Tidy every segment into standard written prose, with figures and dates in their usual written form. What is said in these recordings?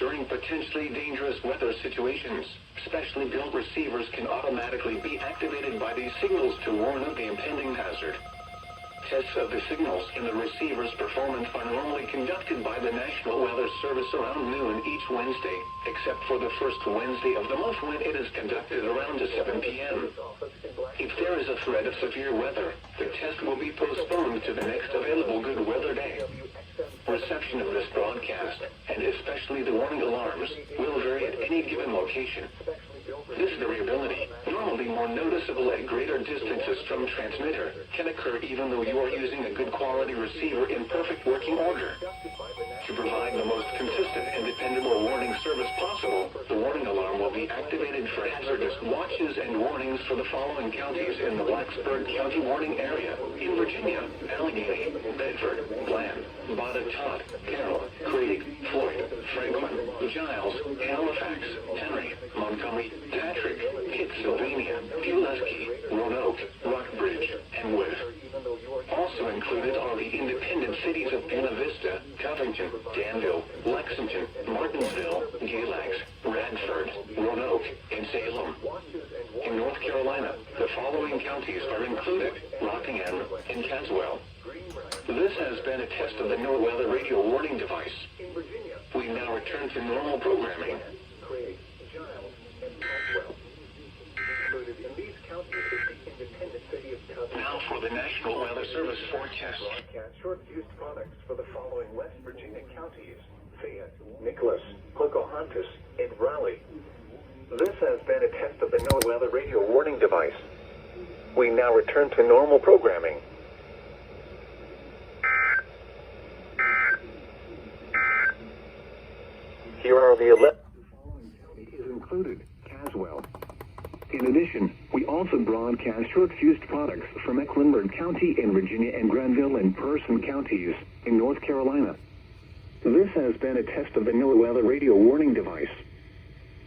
during potentially dangerous weather situations. Specially built receivers can automatically be activated by these signals to warn of the impending hazard. Tests of the signals and the receiver's performance are normally conducted by the National Weather Service around noon each Wednesday, except for the first Wednesday of the month when it is conducted around 7 p.m. If there is a threat of severe weather, the test will be postponed to the next available good weather day. Reception of this broadcast, and especially the warning alarms, will vary at any given location. This variability, normally more noticeable at greater distances from transmitter, can occur even though you are using a good quality receiver in perfect working order. To provide the most consistent and dependable warning service possible, the warning alarm will be activated for hazardous watches and warnings for the following counties in the Blacksburg County warning area: in Virginia, Allegheny, Bedford, Bland, Botetourt, Carroll, Craig, Floyd, Franklin, Giles, Halifax, Henry, Montgomery, Patrick, Pittsylvania, Pulaski, Roanoke, Rockbridge, and Wood. Also included are the independent cities of Buena Vista, Covington, Danville, Lexington, Martinsville, Galax, Radford, Roanoke, and Salem. In North Carolina, the following counties are included: Rockingham and Caswell. This has been a test of the NOAA Weather Radio Warning Device. We now return to normal programming. Now for the National Weather Service forecast. Short-fused products for the following West Virginia counties: Fayette, Nicholas, Pocahontas, and Raleigh. This has been a test of the NOAA Weather Radio Warning Device. We now return to normal programming. Here are the 11 following counties included: Caswell. In addition, we also broadcast short-fused products from Mecklenburg County in Virginia and Granville and Person counties in North Carolina. This has been a test of the NOAA Weather Radio Warning Device.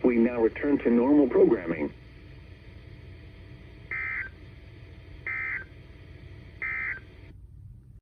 We now return to normal programming.